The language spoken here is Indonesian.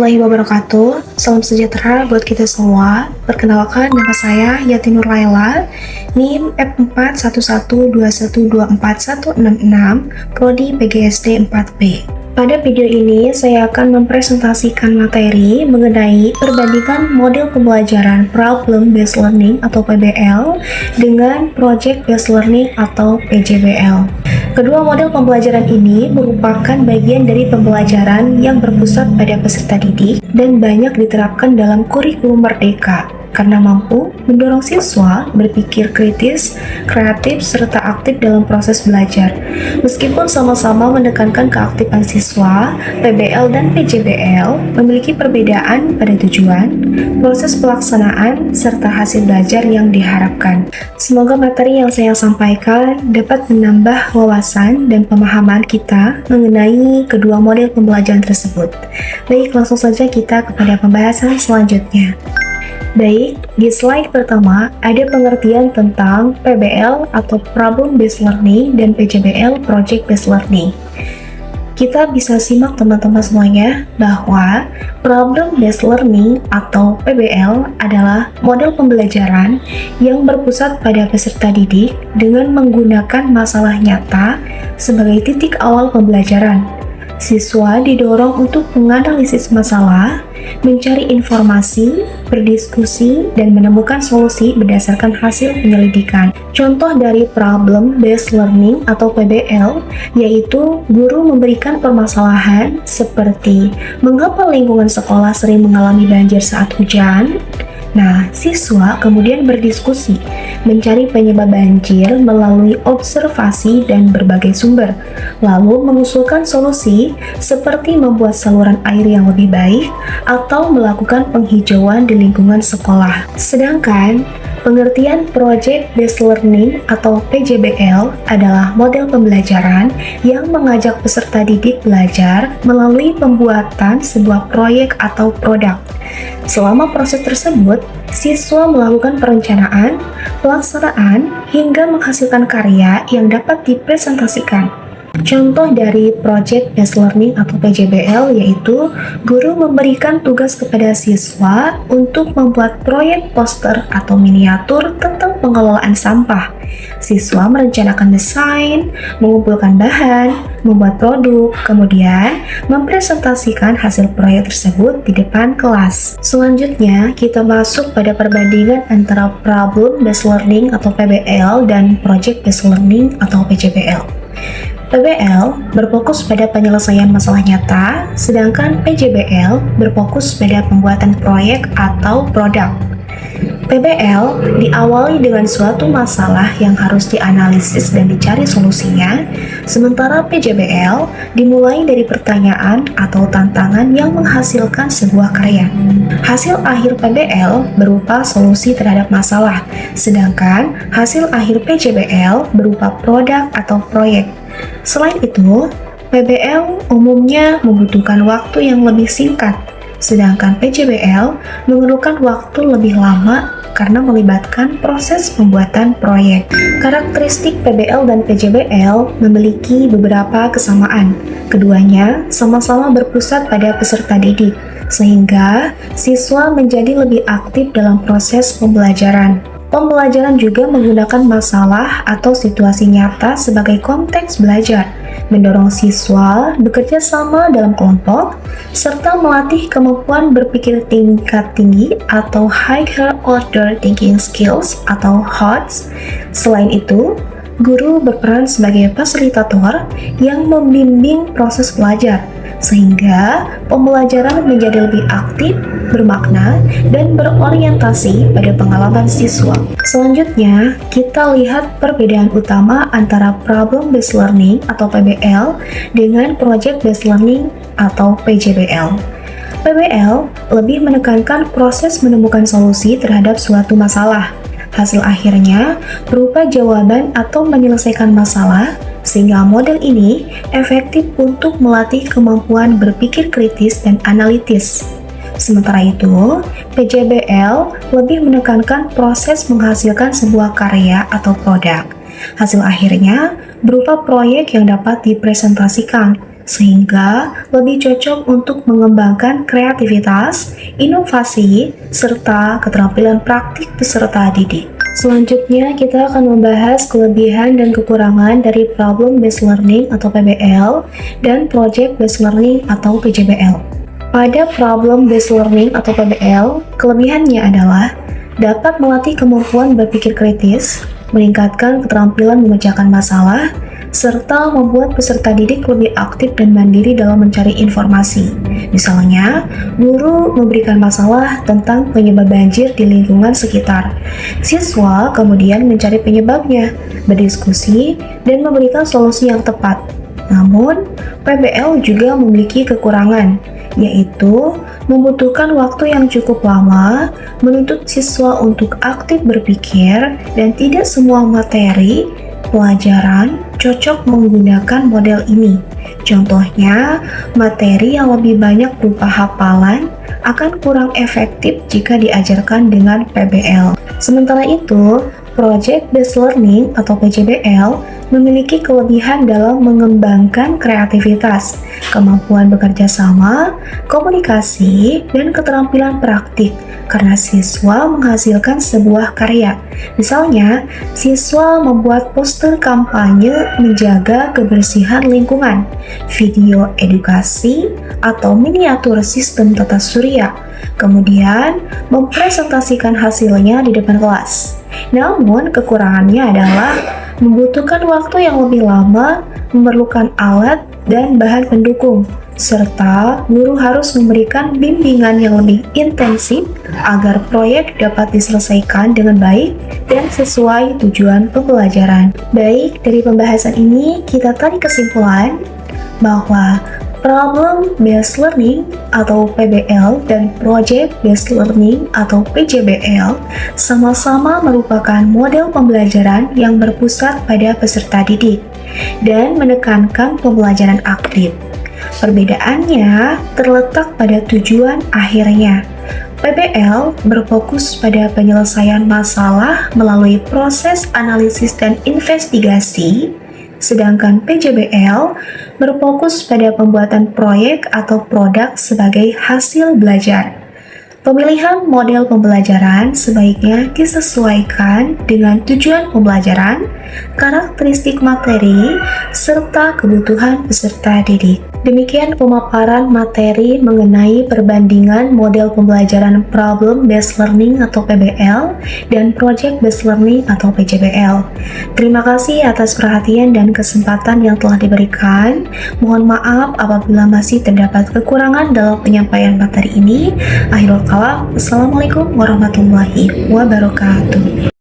warahmatullahi wabarakatuh. Salam sejahtera buat kita semua. Perkenalkan, nama saya Yati Nur Laila, NIM F41121241666, Prodi PGSD 4B. Pada video ini, saya akan mempresentasikan materi mengenai perbandingan model pembelajaran Problem Based Learning atau PBL dengan Project Based Learning atau PJBL. Kedua model pembelajaran ini merupakan bagian dari pembelajaran yang berpusat pada peserta didik dan banyak diterapkan dalam kurikulum Merdeka karena mampu mendorong siswa berpikir kritis, kreatif, serta aktif dalam proses belajar. Meskipun sama-sama menekankan keaktifan siswa, PBL dan PJBL memiliki perbedaan pada tujuan, proses pelaksanaan, serta hasil belajar yang diharapkan. Semoga materi yang saya sampaikan dapat menambah wawasan dan pemahaman kita mengenai kedua model pembelajaran tersebut. Baik, langsung saja kita kepada pembahasan selanjutnya. Baik, di slide pertama ada pengertian tentang PBL atau Problem Based Learning dan PJBL Project Based Learning. Kita bisa simak teman-teman semuanya bahwa Problem Based Learning atau PBL adalah model pembelajaran yang berpusat pada peserta didik dengan menggunakan masalah nyata sebagai titik awal pembelajaran. Siswa didorong untuk menganalisis masalah, mencari informasi, berdiskusi, dan menemukan solusi berdasarkan hasil penyelidikan. Contoh dari Problem Based Learning atau PBL yaitu guru memberikan permasalahan seperti mengapa lingkungan sekolah sering mengalami banjir saat hujan. Nah, siswa kemudian berdiskusi, mencari penyebab banjir melalui observasi dan berbagai sumber, lalu mengusulkan solusi seperti membuat saluran air yang lebih baik atau melakukan penghijauan di lingkungan sekolah. Sedangkan pengertian Project Based Learning atau PJBL adalah model pembelajaran yang mengajak peserta didik belajar melalui pembuatan sebuah proyek atau produk. Selama proses tersebut, siswa melakukan perencanaan, pelaksanaan, hingga menghasilkan karya yang dapat dipresentasikan. Contoh dari Project Based Learning atau PJBL yaitu guru memberikan tugas kepada siswa untuk membuat proyek poster atau miniatur tentang pengelolaan sampah. Siswa merencanakan desain, mengumpulkan bahan, membuat produk, kemudian mempresentasikan hasil proyek tersebut di depan kelas. Selanjutnya, kita masuk pada perbandingan antara Problem Based Learning atau PBL dan Project Based Learning atau PJBL. PBL berfokus pada penyelesaian masalah nyata, sedangkan PJBL berfokus pada pembuatan proyek atau produk. PBL diawali dengan suatu masalah yang harus dianalisis dan dicari solusinya, sementara PJBL dimulai dari pertanyaan atau tantangan yang menghasilkan sebuah karya. Hasil akhir PBL berupa solusi terhadap masalah, sedangkan hasil akhir PJBL berupa produk atau proyek. Selain itu, PBL umumnya membutuhkan waktu yang lebih singkat, sedangkan PJBL memerlukan waktu lebih lama karena melibatkan proses pembuatan proyek. Karakteristik PBL dan PJBL memiliki beberapa kesamaan. Keduanya sama-sama berpusat pada peserta didik, sehingga siswa menjadi lebih aktif dalam proses pembelajaran. Pembelajaran juga menggunakan masalah atau situasi nyata sebagai konteks belajar, mendorong siswa bekerja sama dalam kelompok, serta melatih kemampuan berpikir tingkat tinggi atau Higher Order Thinking Skills atau HOTS. Selain itu, guru berperan sebagai fasilitator yang membimbing proses belajar, sehingga pembelajaran menjadi lebih aktif, bermakna, dan berorientasi pada pengalaman siswa. Selanjutnya, kita lihat perbedaan utama antara Problem Based Learning atau PBL dengan Project Based Learning atau PJBL. PBL lebih menekankan proses menemukan solusi terhadap suatu masalah. Hasil akhirnya berupa jawaban atau menyelesaikan masalah, sehingga model ini efektif untuk melatih kemampuan berpikir kritis dan analitis. Sementara itu, PJBL lebih menekankan proses menghasilkan sebuah karya atau produk. Hasil akhirnya berupa proyek yang dapat dipresentasikan, sehingga lebih cocok untuk mengembangkan kreativitas, inovasi, serta keterampilan praktik peserta didik. Selanjutnya, kita akan membahas kelebihan dan kekurangan dari Problem Based Learning atau PBL dan Project Based Learning atau PJBL. Pada Problem Based Learning atau PBL, kelebihannya adalah dapat melatih kemampuan berpikir kritis, meningkatkan keterampilan memecahkan masalah, serta membuat peserta didik lebih aktif dan mandiri dalam mencari informasi. Misalnya, guru memberikan masalah tentang penyebab banjir di lingkungan sekitar. Siswa kemudian mencari penyebabnya, berdiskusi, dan memberikan solusi yang tepat. Namun, PBL juga memiliki kekurangan, yaitu membutuhkan waktu yang cukup lama, menuntut siswa untuk aktif berpikir, dan tidak semua materi pelajaran cocok menggunakan model ini. Contohnya, materi yang lebih banyak berupa hafalan akan kurang efektif jika diajarkan dengan PBL. Sementara itu, Project Based Learning atau PJBL memiliki kelebihan dalam mengembangkan kreativitas, kemampuan bekerja sama, komunikasi, dan keterampilan praktik karena siswa menghasilkan sebuah karya. Misalnya, siswa membuat poster kampanye menjaga kebersihan lingkungan, video edukasi, atau miniatur sistem tata surya, kemudian mempresentasikan hasilnya di depan kelas. Namun, kekurangannya adalah membutuhkan waktu yang lebih lama, memerlukan alat dan bahan pendukung, serta guru harus memberikan bimbingan yang lebih intensif agar proyek dapat diselesaikan dengan baik dan sesuai tujuan pembelajaran. Baik, dari pembahasan ini kita tarik kesimpulan bahwa Problem Based Learning atau PBL dan Project Based Learning atau PJBL sama-sama merupakan model pembelajaran yang berpusat pada peserta didik dan menekankan pembelajaran aktif. Perbedaannya terletak pada tujuan akhirnya. PBL berfokus pada penyelesaian masalah melalui proses analisis dan investigasi, sedangkan PJBL berfokus pada pembuatan proyek atau produk sebagai hasil belajar. Pemilihan model pembelajaran sebaiknya disesuaikan dengan tujuan pembelajaran, karakteristik materi, serta kebutuhan peserta didik. Demikian pemaparan materi mengenai perbandingan model pembelajaran Problem Based Learning atau PBL dan Project Based Learning atau PJBL. Terima kasih atas perhatian dan kesempatan yang telah diberikan. Mohon maaf apabila masih terdapat kekurangan dalam penyampaian materi ini. Akhirul kalam, Assalamualaikum warahmatullahi wabarakatuh.